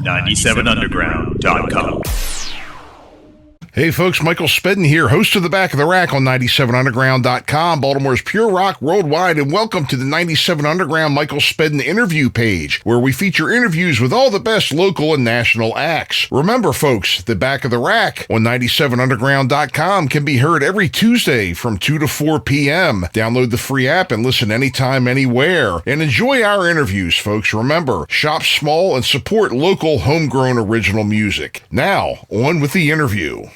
97underground.com. Hey folks, Michael Spedden here, host of The Back of the Rack on 97underground.com, Baltimore's Pure Rock Worldwide, and welcome to the 97 Underground Michael Spedden interview page, where we feature interviews with all the best local and national acts. Remember folks, The Back of the Rack on 97underground.com can be heard every Tuesday from 2 to 4 p.m. Download the free app and listen anytime, anywhere. And enjoy our interviews, folks. Remember, shop small and support local homegrown original music. Now, on with the interview.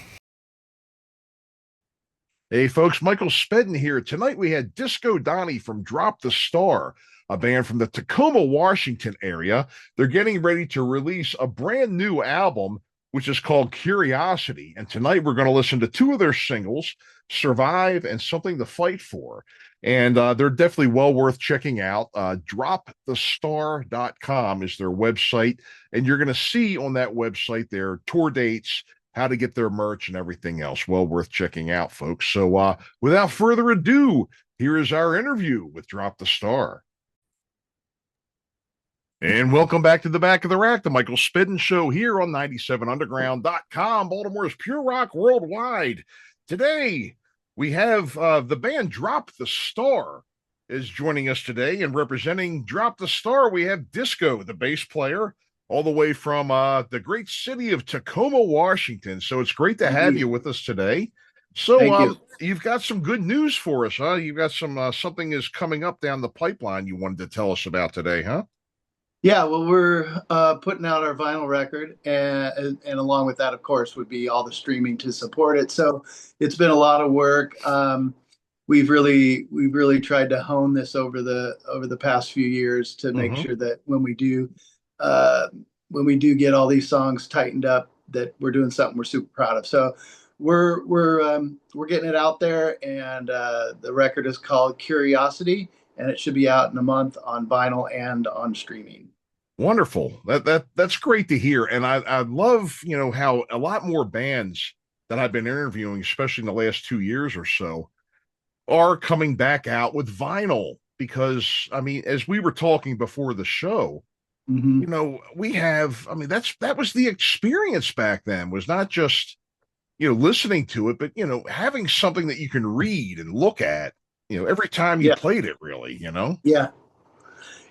Hey folks, Michael Spedden here. Tonight we had Disco Donnie from Drop the Star, a band from the Tacoma, Washington area. They're getting ready to release a brand new album, which is called Curiosity. And tonight we're going to listen to two of their singles, Survive and Something to Fight For. And they're definitely well worth checking out. Dropthestar.com is their website. And you're going to see on that website their tour dates, how to get their merch and everything else. Well worth checking out, folks. So without further ado, here is our interview with Drop the Star. And welcome back to The Back of the Rack, the Michael Spedden Show here on 97underground.com, Baltimore's Pure Rock Worldwide. Today, we have the band Drop the Star is joining us today, and representing Drop the Star, we have Disco, the bass player, all the way from the great city of Tacoma, Washington. So it's great to have you with us today. So you've got some good news for us, huh? You've got some something is coming up down the pipeline you wanted to tell us about today, huh? Yeah, well, we're putting out our vinyl record, and along with that, of course, would be all the streaming to support it. So it's been a lot of work. We've really tried to hone this over the past few years to make sure that when we do get all these songs tightened up, that we're doing something we're super proud of. So we're getting it out there, and the record is called Curiosity, and it should be out in a month on vinyl and on streaming. Wonderful. That's great to hear. And I love, how a lot more bands that I've been interviewing, especially in the last 2 years or so, are coming back out with vinyl, because I mean, as we were talking before the show, that was the experience back then, was not just, listening to it, but, having something that you can read and look at, every time you played it, really, Yeah.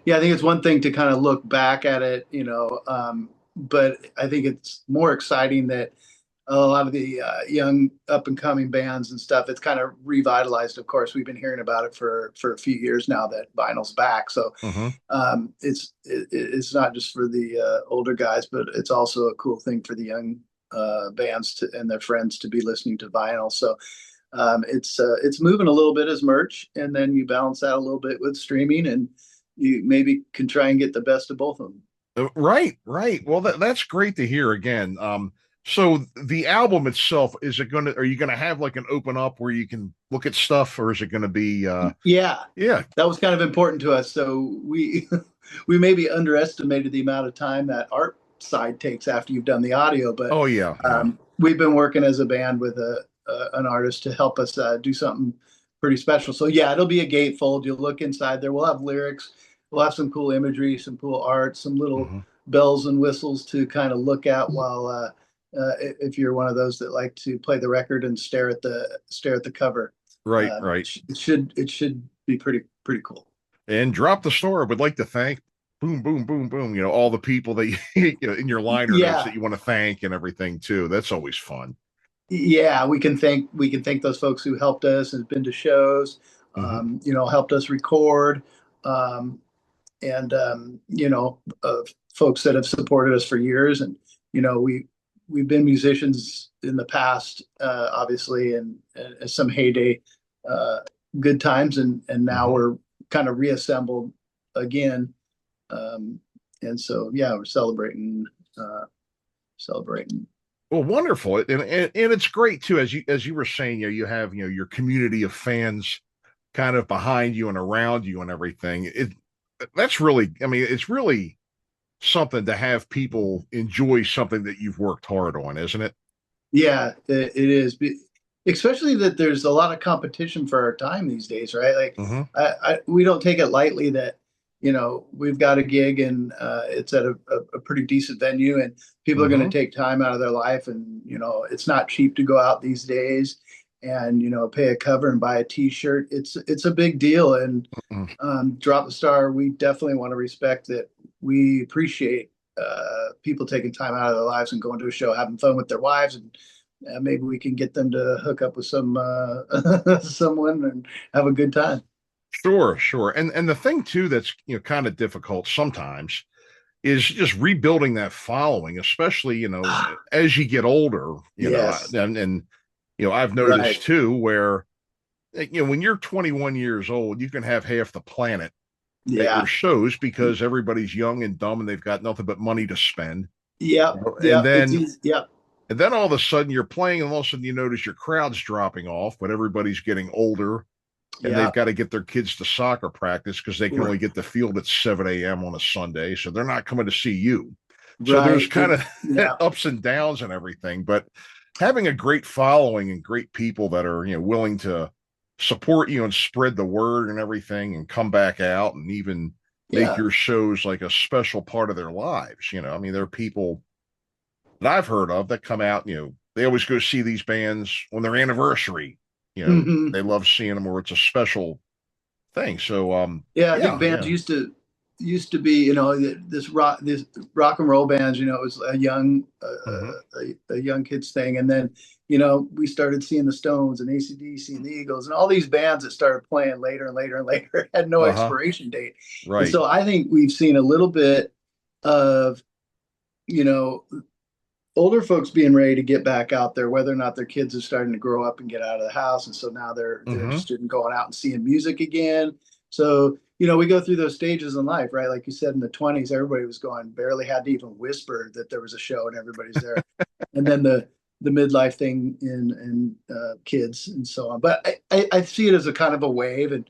Yeah. I think it's one thing to kind of look back at it, but I think it's more exciting that a lot of the young up and coming bands and stuff, it's kind of revitalized. Of course, we've been hearing about it for a few years now that vinyl's back. So it's not just for the older guys, but it's also a cool thing for the young bands and their friends to be listening to vinyl. So it's moving a little bit as merch, and then you balance that a little bit with streaming, and you maybe can try and get the best of both of them. Right. Well, that's great to hear again. So the album itself, are you going to have like an open up where you can look at stuff, or is it going to be? Yeah. That was kind of important to us. So we maybe underestimated the amount of time that art side takes after you've done the audio, but we've been working as a band with an artist to help us do something pretty special. So yeah, it'll be a gatefold. You'll look inside there. We'll have lyrics. We'll have some cool imagery, some cool art, some little bells and whistles to kind of look at while. If you're one of those that like to play the record and stare at the cover, right. It should be pretty cool. And Drop the Star would like to thank boom, all the people that in your liner notes that you want to thank and everything too. That's always fun. Yeah, we can thank those folks who helped us and been to shows, helped us record, and folks that have supported us for years, and we've been musicians in the past, obviously, and some heyday, good times, and now we're kind of reassembled again, and so we're celebrating. Well, wonderful, and it's great too, as you were saying, you have your community of fans kind of behind you and around you and everything. That's really, it's really something to have people enjoy something that you've worked hard on, isn't it? Yeah, it is. Especially that there's a lot of competition for our time these days, right? Like we don't take it lightly that, we've got a gig and it's at a pretty decent venue, and people are going to Mm-hmm. take time out of their life, and it's not cheap to go out these days, and pay a cover and buy a t-shirt. It's a big deal, and Mm. Drop the Star, we definitely want to respect that. We appreciate people taking time out of their lives and going to a show, having fun with their wives, and maybe we can get them to hook up with someone and have a good time. Sure, sure. And the thing too that's kind of difficult sometimes is just rebuilding that following, especially as you get older. Yes, And I've right. noticed too where when you're 21 years old, you can have half the planet at your Yeah. shows because everybody's young and dumb and they've got nothing but money to spend. Yep. And Yep. It's then easy. Yep. all of a sudden you're playing, and all of a sudden you notice your crowd's dropping off, but everybody's getting older and they've Yep. got to get their kids to soccer practice because they can only get the field at 7 a.m. on a Sunday. So they're not coming to see you. So there's Right. kind of Yeah. ups and downs and everything. But having a great following and great people that are, willing to support you and spread the word and everything and come back out and even make Yeah. your shows like a special part of their lives. I mean, there are people that I've heard of that come out, they always go see these bands on their anniversary. Hmm. They love seeing them or it's a special thing. So, Yeah. I think yeah, bands yeah. used to be, this rock and roll bands. It was Hmm. a young kids thing, and then we started seeing the Stones and AC/DC and the Eagles and all these bands that started playing later and later and later had no Uh-huh. expiration date, and Right. so I think we've seen a little bit of you know older folks being ready to get back out there, whether or not their kids are starting to grow up and get out of the house, and so now they're Hmm. interested in going out and seeing music again. So we go through those stages in life, right? Like you said, in the 20s, everybody was going, barely had to even whisper that there was a show, and everybody's there. And then the midlife thing in kids and so on. But I see it as a kind of a wave, and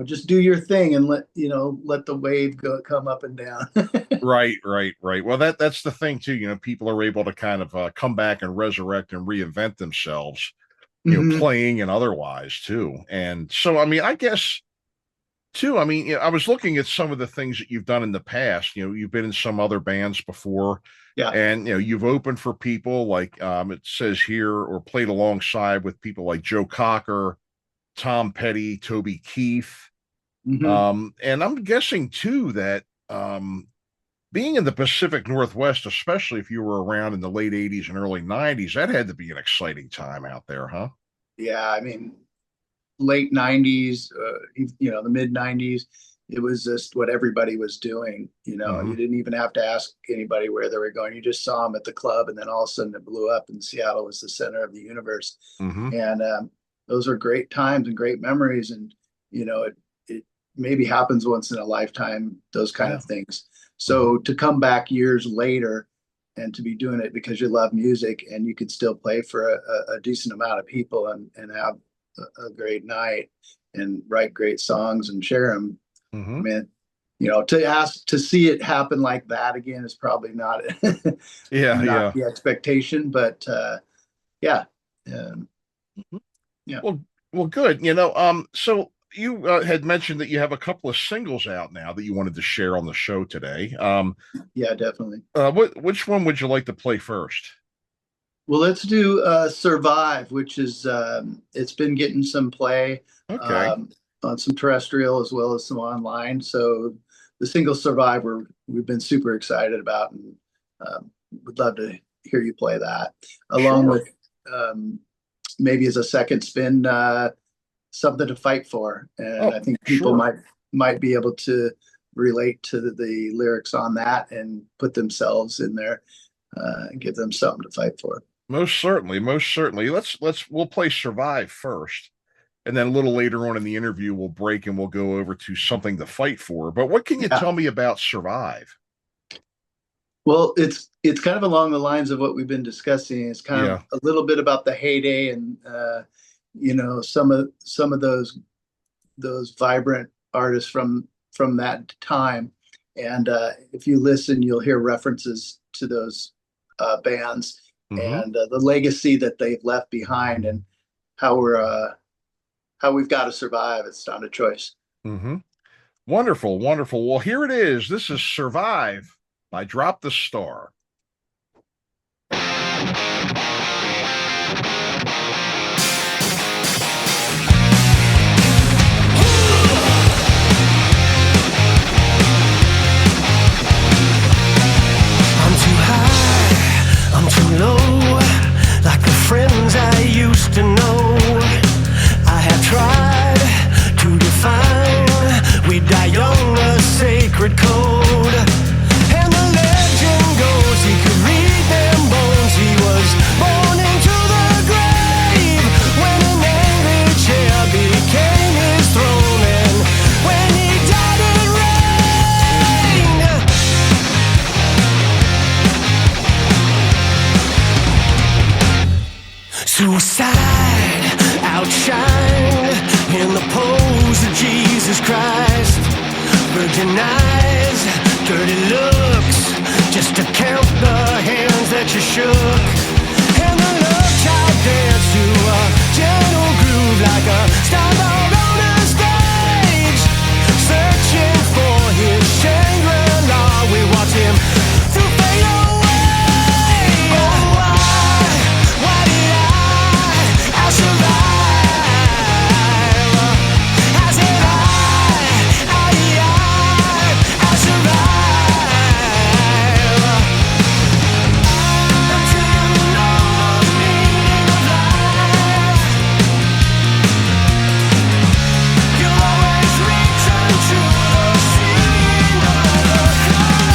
just do your thing and let the wave come up and down. Right, right, right. Well, that's the thing too. People are able to kind of come back and resurrect and reinvent themselves, Hmm. playing and otherwise too. And so, I mean, I guess too. I mean, I was looking at some of the things that you've done in the past. You've been in some other bands before, Yeah. and you've opened for people like it says here, or played alongside with people like Joe Cocker, Tom Petty, Toby Keith. Hmm. And I'm guessing too that being in the Pacific Northwest, especially if you were around in the late 80s and early 90s, that had to be an exciting time out there, huh? Yeah. I mean, late 90s, the mid 90s, it was just what everybody was doing. Mm-hmm. You didn't even have to ask anybody where they were going. You just saw them at the club, and then all of a sudden it blew up, and Seattle was the center of the universe. Mm-hmm. And those were great times and great memories. And, it maybe happens once in a lifetime, those kind Yeah. of things. Mm-hmm. So to come back years later and to be doing it because you love music and you could still play for a decent amount of people and have a great night and write great songs and share them. I Mm-hmm. mean, to ask to see it happen like that again is probably not Yeah, not yeah. the expectation, but yeah, um, Mhm. yeah, Well, well, good. So you had mentioned that you have a couple of singles out now that you wanted to share on the show today. yeah, definitely. Which one would you like to play first? Well, let's do Survive, which is it's been getting some play Okay. um, on some terrestrial as well as some online. So the single Survive we've been super excited about, and would love to hear you play that along Sure. with um, maybe as a second spin, something to fight for. And Oh, I think people sure. might be able to relate to the lyrics on that and put themselves in there and give them something to fight for. Most certainly, most certainly. We'll play Survive first, and then a little later on in the interview we'll break and we'll go over to something to fight for. But what can you Yeah. tell me about Survive? Well, it's kind of along the lines of what we've been discussing. It's kind of Yeah. a little bit about the heyday and some of those vibrant artists from that time. And if you listen, you'll hear references to those bands Mm-hmm. and the legacy that they've left behind, and how we've got to survive. It's not a choice. Mm-hmm. Wonderful, wonderful. Well, here it is. This is Survive by Drop the Star. I'm too low, like the friends I used to know. I have tried to define, we die young, a sacred code. And the legend goes, he could read them bones. He was born into the grave, when an angry chair became his throne. And when he died it rained. Suicide outshined in the pose of Jesus Christ. Virgin eyes, dirty looks, just to count the hands that you shook. And the love child danced to a gentle groove like a starboard on a stage. Searching for his Shangri-La, we watch him through fade away. Oh, why did I survive? I said I survive. Until you know the meaning of life, you'll always return to the scene of the crime.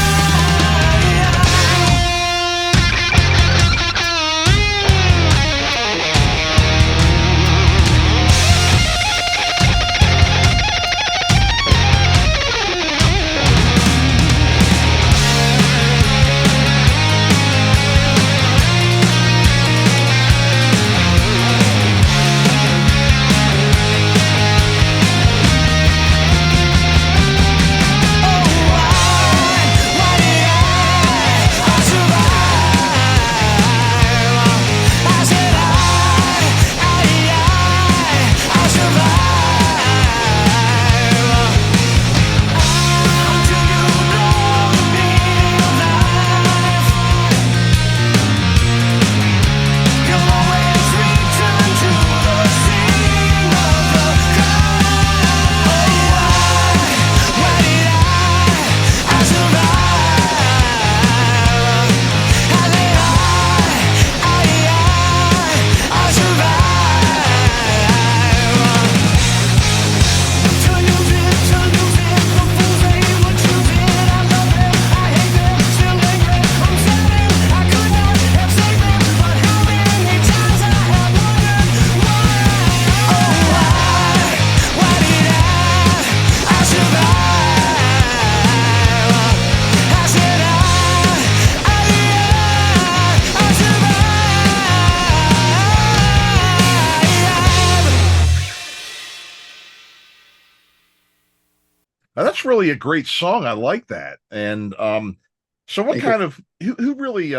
Now, that's really a great song. I like that. And so what Thank you. kind of who really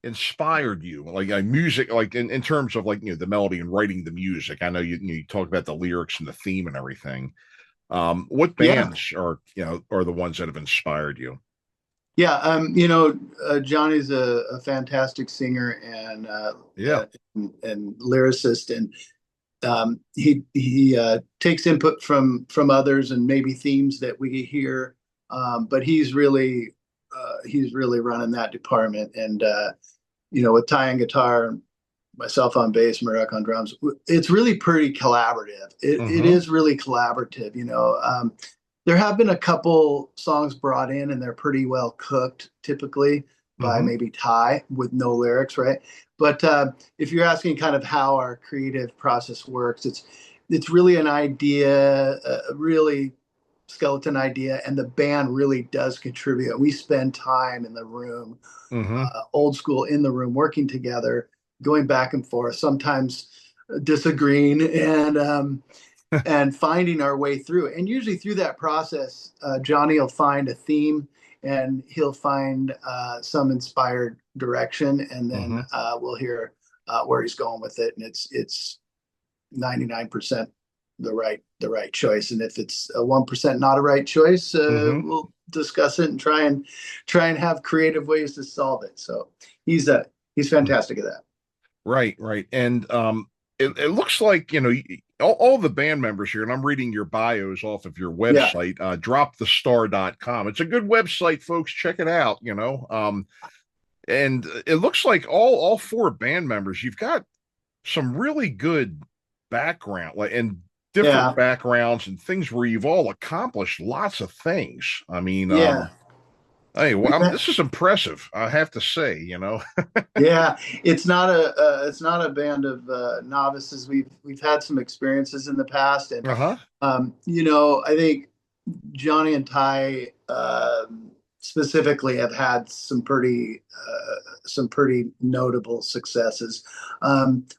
inspired you? Like music, like in terms of like the melody and writing the music. I know you talk about the lyrics and the theme and everything. What Yeah. bands are the ones that have inspired you? Yeah, Johnny's a fantastic singer Yeah. and lyricist, and he takes input from others and maybe themes that we hear, but he's really running that department. And with Ty on guitar, myself on bass, Marek on drums, it's really pretty collaborative. It Mm-hmm. is really collaborative. There have been a couple songs brought in, and they're pretty well cooked, typically by Mm-hmm. maybe Ty with no lyrics, right? But if you're asking kind of how our creative process works, it's really an idea, a really skeleton idea, and the band really does contribute. We spend time in the room, Mm-hmm. old school in the room, working together, going back and forth, sometimes disagreeing, and finding our way through. And usually through that process, Johnny will find a theme, and he'll find some inspired direction, and then Mm-hmm. we'll hear where he's going with it. And it's 99% the right choice. And if it's a 1% not a right choice, Hmm. we'll discuss it and try and have creative ways to solve it. So he's fantastic at that. Right, right. And it looks like, all the band members here, and I'm reading your bios off of your Yeah. website, dropthestar.com. It's a good website, folks. Check it out. And it looks like all four band members, you've got some really good background, like, and different Yeah. backgrounds and things where you've all accomplished lots of things. I mean, Yeah. hey, well, We've had, this is impressive, I have to say. yeah, it's not a band of novices. We've had some experiences in the past, and Uh-huh. I think Johnny and Ty specifically have had some pretty notable successes.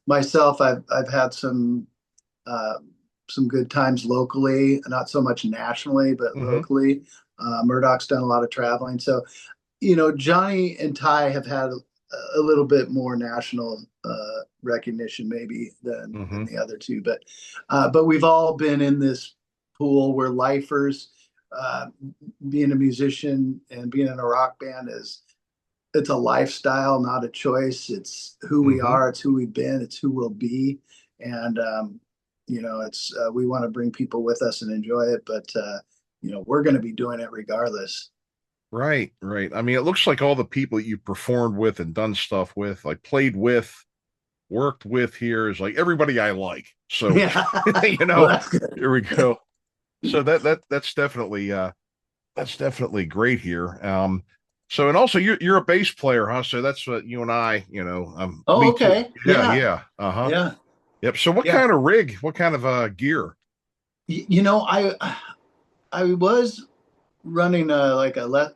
Myself, I've had uh, some good times locally, not so much nationally, but Hmm. locally. Murdoch's done a lot of traveling, so Johnny and Ty have had a little bit more national recognition maybe than Hmm. the other two, but we've all been in this pool where lifers, uh, being a musician and being in a rock band it's a lifestyle, not a choice. It's who we Hmm. are. It's who we've been. It's who we'll be. And it's we want to bring people with us and enjoy it, but we're going to be doing it regardless. Right, right. I mean, it looks like all the people that you performed with and done stuff with, like played with, worked with here is like everybody I like. So, Yeah. you Well, know, that's good. here we go. So that's definitely great here. So and also you're a bass player, huh? So that's what you and I, Oh, me too. okay. Yeah, Yeah. yeah. Uh-huh. Yeah. Yep. So what Yeah. kind of rig, what kind of gear? You know, I was running a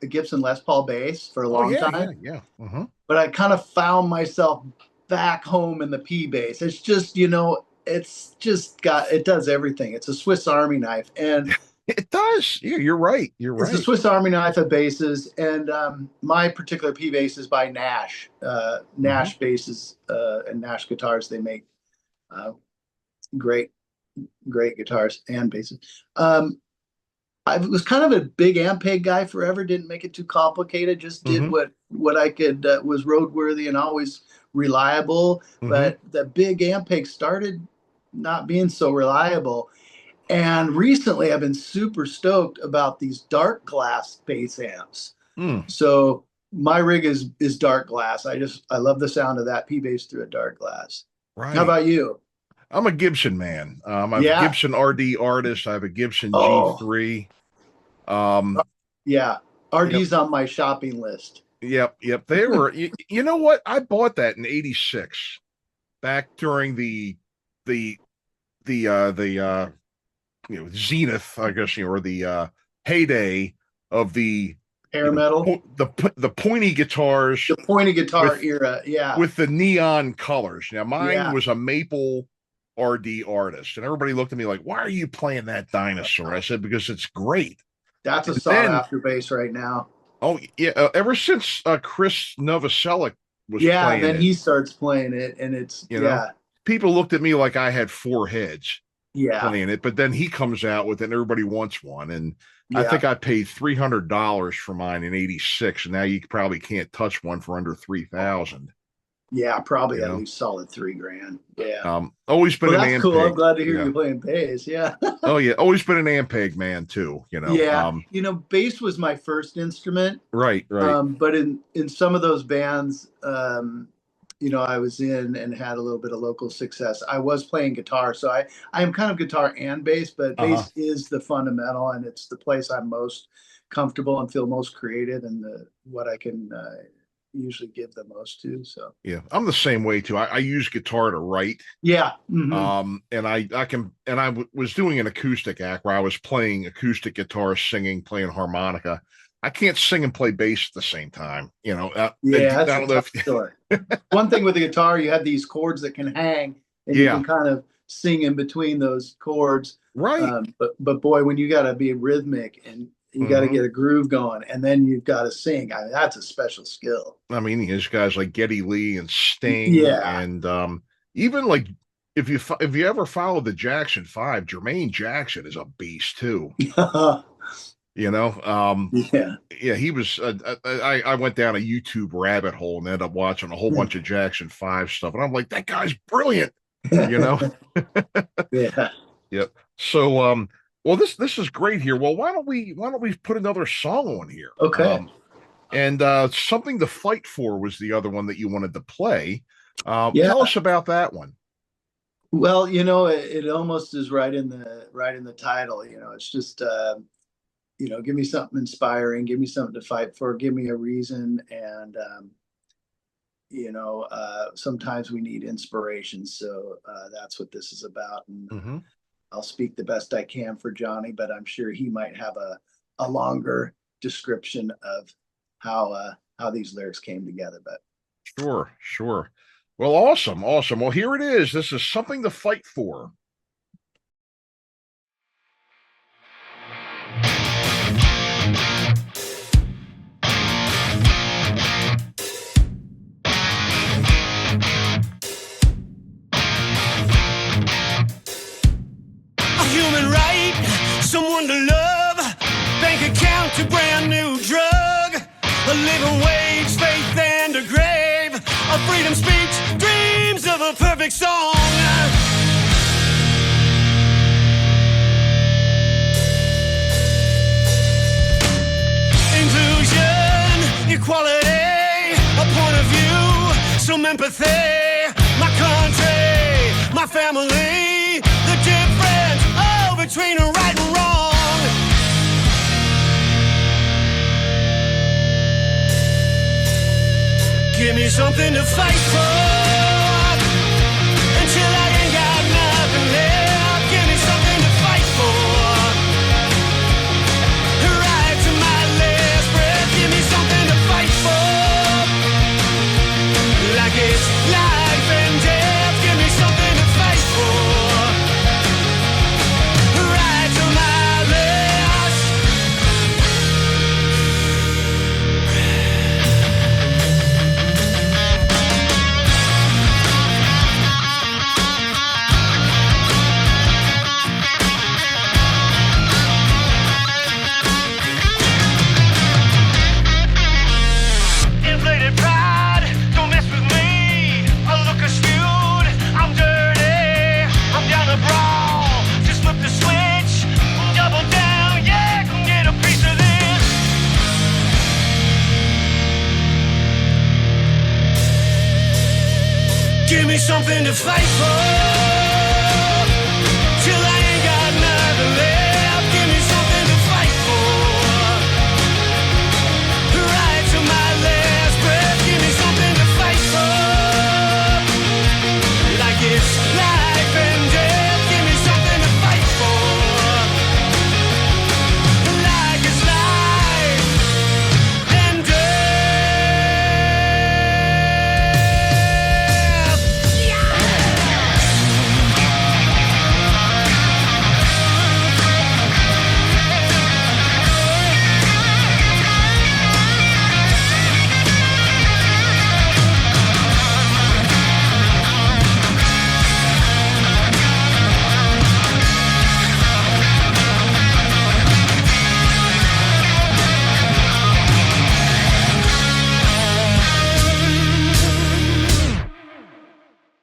Gibson Les Paul bass for a Oh long yeah, yeah, time, yeah. Uh-huh. but I kind of found myself back home in the P bass. It's just, it does everything. It's a Swiss Army knife, and It does. Yeah, you're right. You're it's a right. Swiss Army knife of basses. And my particular P bass is by Nash. Hmm. Nash basses and Nash guitars. They make uh, great, great guitars and basses. I was kind of a big Ampeg guy forever. Didn't make it too complicated. Just did Hmm. what I could, was roadworthy and always reliable. Hmm. But the big Ampeg started not being so reliable. And recently, I've been super stoked about these dark glass bass amps. Mm, So my rig is dark glass. I love the sound of that P bass through a dark glass. How right. about you? I'm a Gibson man. I have a Yeah. Gibson RD artist. I have a Gibson Oh, G3. Um, yeah. yep, RD's on my shopping list. yep. They were. You know what? I bought that in '86, back during the the zenith, I guess, or the heyday of the Hair metal. the pointy guitars The pointy guitar with era. Yeah. with the neon colors. Now mine Yeah. was a maple RD artist, and everybody looked at me like, "Why are you playing that dinosaur?" I said, "Because it's great." That's a And sought then, after bass right now. oh yeah, ever since Chris Novoselic was Yeah. playing Then it, he starts playing it and it's, you know, yeah. people looked at me like I had four heads Yeah. playing it. But then he comes out with it, and everybody wants one. And I Yeah. think I paid $300 for mine in '86, and now you probably can't touch one for under 3,000. Yeah. Probably You at know, least solid 3 grand. Yeah. always been Well, an that's cool. I'm Ampeg. glad to hear Yeah. you playing bass. Yeah. Oh yeah, always been an Ampeg man too. Yeah. Bass was my first instrument. Right, right. But in some of those bands, I was in and had a little bit of local success. I was playing guitar, so I am kind of guitar and bass, but Uh-huh. bass is the fundamental, and it's the place I'm most comfortable and feel most creative, and what I can usually give the most to. So Yeah, I'm the same way too. I use guitar to write. yeah, And I can, and was doing an acoustic act where I was playing acoustic guitar, singing, playing harmonica. I can't sing and play bass at the same time. I yeah, that's a don't know tough if, story. One thing with the guitar, you have these chords that can hang, and you yeah, can kind of sing in between those chords. right. But boy, when you got to be rhythmic and you got to Hmm. get a groove going, and then you've got to sing. I mean, that's a special skill. I mean, there's guys like Geddy Lee and Sting, Yeah, and even like if you ever follow the Jackson Five, Jermaine Jackson is a beast too. You know, Yeah. yeah, he was. I went down a YouTube rabbit hole and ended up watching a whole bunch of Jackson Five stuff, and I'm like, that guy's brilliant. You know. Yeah. Yep. So, well, this is great here. Well, why don't we put another song on here? Okay. And Something to Fight For was the other one that you wanted to play. Yeah. Tell us about that one. Well, it almost is right in the title. It's just give me something inspiring, give me something to fight for, give me a reason, and sometimes we need inspiration. So that's what this is about. And Mm-hmm. I'll speak the best I can for Johnny, but I'm sure he might have a longer description of how these lyrics came together. But Sure. Well, awesome. Well, here it is. This is Something to Fight For. A human right, someone to love, bank account to brand new drug, a living wage, faith and a grave, a freedom speech, dreams of a perfect song. Inclusion, equality, a point of view, some empathy, my country, my family, the difference between right and wrong. Give me something to fight for until I ain't got nothing left. Give me something to fight for. Right to my last breath. Give me something to fight for. Like it's life and death. Give me something to fight for. Give me something to fight for till I ain't got nothing left. Give me something to fight for. Right to my last breath. Give me something to fight for. Like it's life and death. Give me something to fight for. Like it's life and death.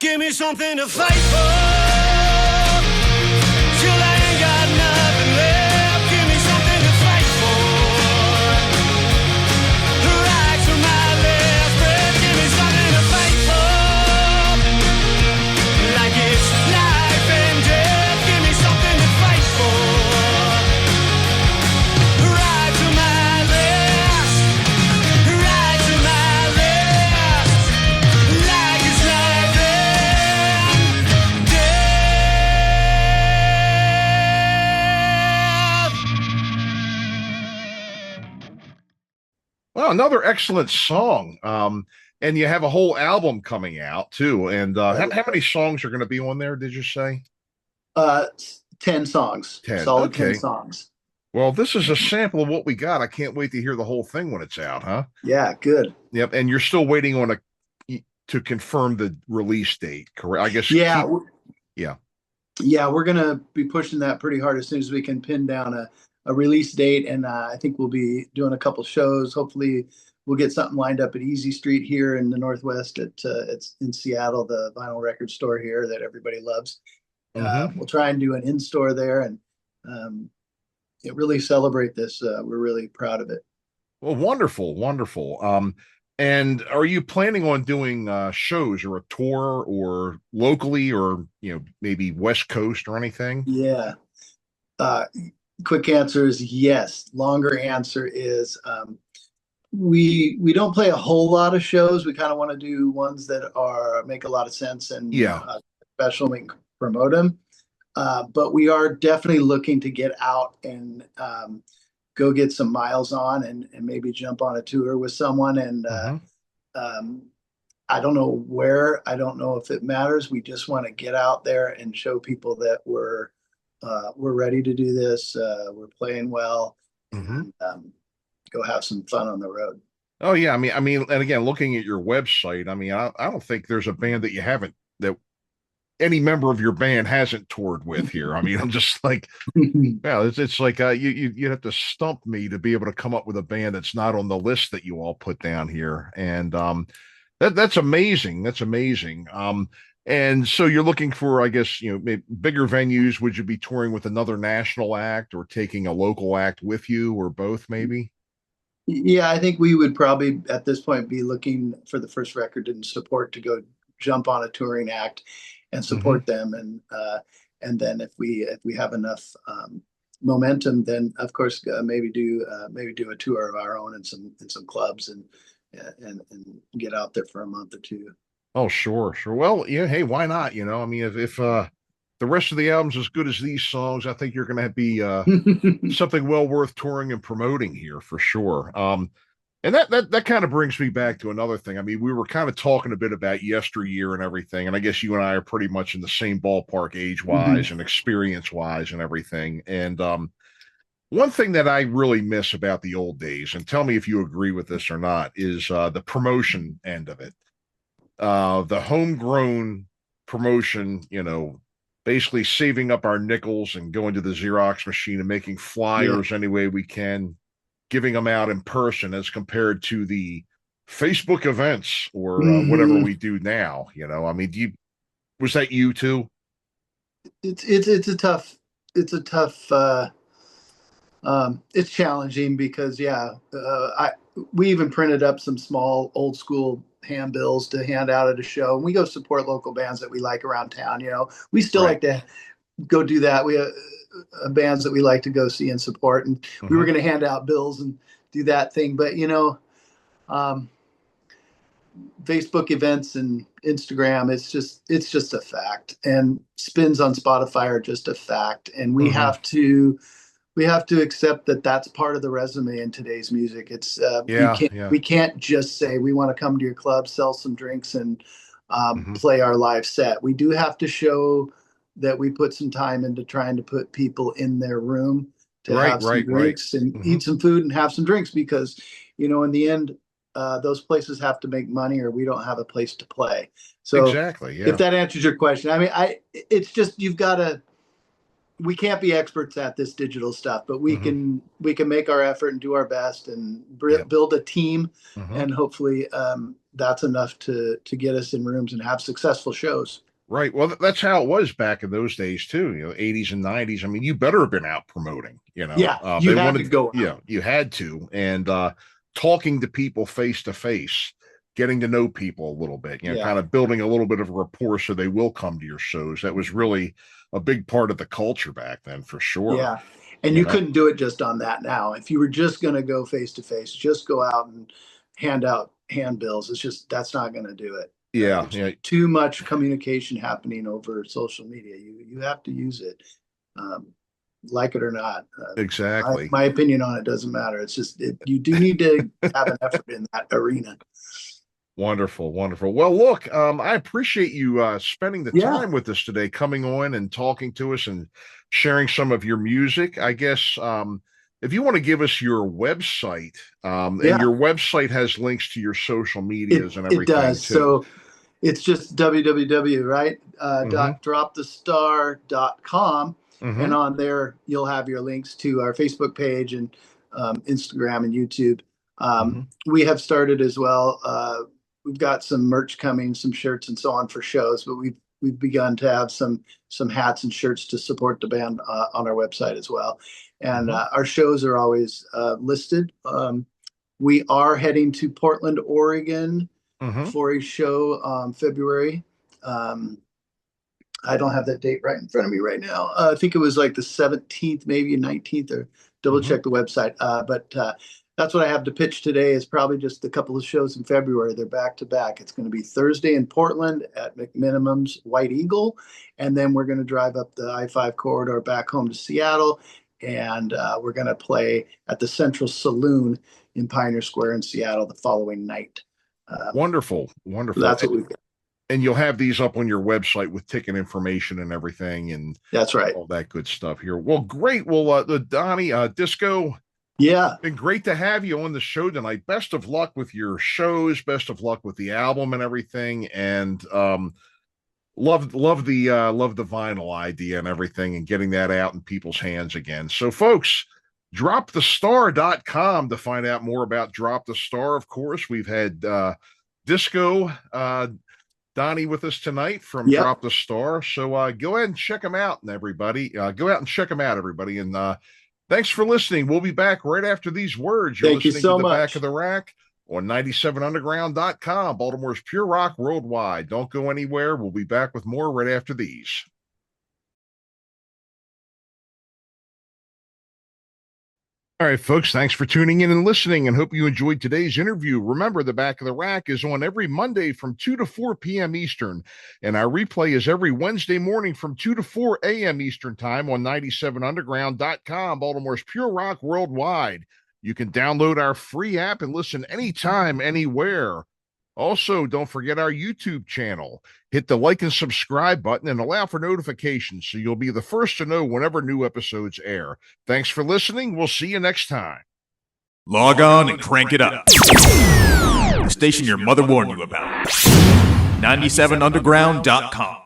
Give me something to fight for till I ain't got nothing left. Give me something to fight for. Right to my last breath. Give me something to fight for. Like it's life and death. Give me something to fight for. Right to my last. Right to my last. Like it's life and Well, another excellent song. And you have a whole album coming out too. And how many songs are going to be on there? Did you say? 10 songs. 10. Solid Okay. 10 songs. Well, this is a sample of what we got. I can't wait to hear the whole thing when it's out, huh? Yeah, good. Yep. And you're still waiting on to confirm the release date, correct? I guess. Yeah, Yeah. Yeah, we're gonna be pushing that pretty hard as soon as we can pin down a release date, and I think we'll be doing a couple shows. Hopefully, we'll get something lined up at Easy Street here in the Northwest. It's in Seattle, the vinyl record store here that everybody loves. Hmm. We'll try and do an in store there, and um, really celebrate this. We're really proud of it. Well, wonderful, wonderful. And are you planning on doing shows or a tour or locally or maybe West Coast or anything? Yeah. Uh, Quick answer is yes. Longer answer is we don't play a whole lot of shows. We kind of want to do ones that are make a lot of sense and Yeah. special. And we can promote them. But we are definitely looking to get out and go get some miles on and maybe jump on a tour with someone. And Hmm. um, I don't know where. I don't know if it matters. We just want to get out there and show people that we're ready to do this. We're playing well, Hmm. and go have some fun on the road. Oh yeah. I mean, and again, looking at your website, I don't think there's a band that you haven't that any member of your band hasn't toured with here. I mean, I'm just like, yeah, it's like you'd have to stump me to be able to come up with a band that's not on the list that you all put down here, and that's amazing. That's amazing. And so you're looking for, I guess, maybe bigger venues. Would you be touring with another national act or taking a local act with you, or both, maybe? Yeah, I think we would probably at this point be looking for the first record and support to go jump on a touring act and Hmm. support them, and then if we have enough momentum, then of course maybe do a tour of our own in some clubs and get out there for a month or two. Oh, sure, sure. Well, yeah. Hey, why not? I mean, if the rest of the album's as good as these songs, I think you're going to be something well worth touring and promoting here for sure. And that kind of brings me back to another thing. I mean, we were kind of talking a bit about yesteryear and everything, and I guess you and I are pretty much in the same ballpark age wise and experience wise and everything. And one thing that I really miss about the old days, and tell me if you agree with this or not, is the promotion end of it. The homegrown promotion, basically saving up our nickels and going to the Xerox machine and making Yeah. flyers any way we can, giving them out in person as compared to the Facebook events or whatever Hmm. we do now. I mean, was that you too? It's a tough it's challenging because I we even printed up some small old school handbills to hand out at a show, and we go support local bands that we like around town. We still Right. like to go do that. We bands that we like to go see and support, and we were Hmm. going to hand out bills and do that thing, but um, Facebook events and Instagram, it's just a fact, and spins on Spotify are just a fact, and Hmm. we have to accept that that's part of the resume in today's music. It's Yeah. Yeah. we can't just say we want to come to your club, sell some drinks, and Hmm. play our live set. We do have to show that we put some time into trying to put people in their room to Right. have some Right. Right. drinks and Hmm. eat some food and have some drinks because in the end, those places have to make money or we don't have a place to play. So Exactly. if Yeah. that answers your question, I mean, it's just you've got to we can't be experts at this digital stuff, but Hmm. we can make our effort and do our best and Yep. build a team, Hmm. and hopefully that's enough to get us in rooms and have successful shows. Right. Well, that's how it was back in those days too. 80s and 90s. I mean, you better have been out promoting. Yeah, They you had to wanted, go out. you had to, and talking to people face to face, getting to know people a little bit. Yeah, Kind of building a little bit of a rapport so they will come to your shows. That was really a big part of the culture back then, for sure. yeah, and You you know. couldn't do it just on that now. If you were just going to go face to face, just go out and hand out handbills. It's just that's not going to do it. Yeah. It's Yeah. too much communication happening over social media. You have to use it. Um, like it or not. Exactly. My opinion on it doesn't matter. It's just you do need to have an effort in that arena. Wonderful, wonderful. Well, look, I appreciate you spending the Yeah, time with us today, coming on and talking to us and sharing some of your music. I guess if you want to give us your website, and yeah, your website has links to your social medias and it everything does. too. It's just www, right? Mm-hmm. .dropthestar.com. Mm-hmm. And on there, you'll have your links to our Facebook page and Instagram and YouTube. Mm-hmm. We have started as well. We've got some merch coming, some shirts and so on for shows, but we've begun to have some hats and shirts to support the band on our website as well. And our shows are always listed. We are heading to Portland, Oregon Mm-hmm. for a show February. I don't have that date right in front of me right now. I think it was like the 17th, maybe 19th, or double Mm-hmm. check the website. But that's what I have to pitch today is probably just a couple of shows in February. They're back to back. It's going to be Thursday in Portland at McMinimum's White Eagle. And then we're going to drive up the I-5 corridor back home to Seattle. And we're going to play at the Central Saloon in Pioneer Square in Seattle the following night. Wonderful. So that's what we've got. And you'll have these up on your website with ticket information and everything, and that's right, all that good stuff here. Well, great. Well, Donnie, Disco, yeah, been great to have you on the show tonight. Best of luck with your shows. Best of luck with the album and everything. And love the vinyl idea and everything, and getting that out in people's hands again. So, folks, dropthestar.com to find out more about Drop the Star. Of course, we've had Disco Donnie with us tonight from Drop the Star. So go ahead and check them out, and everybody. Go out and check them out, everybody. And thanks for listening. We'll be back right after these words. You're listening to the Back of the Rack on 97underground.com, Baltimore's pure rock worldwide. Don't go anywhere. We'll be back with more right after these. All right, folks, thanks for tuning in and listening, and hope you enjoyed today's interview. Remember, the Back of the Rack is on every Monday from 2 to 4 p.m. Eastern, and our replay is every Wednesday morning from 2 to 4 a.m. Eastern Time on 97underground.com, Baltimore's pure rock worldwide. You can download our free app and listen anytime, anywhere. Also, don't forget our YouTube channel. Hit the like and subscribe button and allow for notifications so you'll be the first to know whenever new episodes air. Thanks for listening. We'll see you next time. Log on and crank it up. The station your mother warned you about. 97underground.com.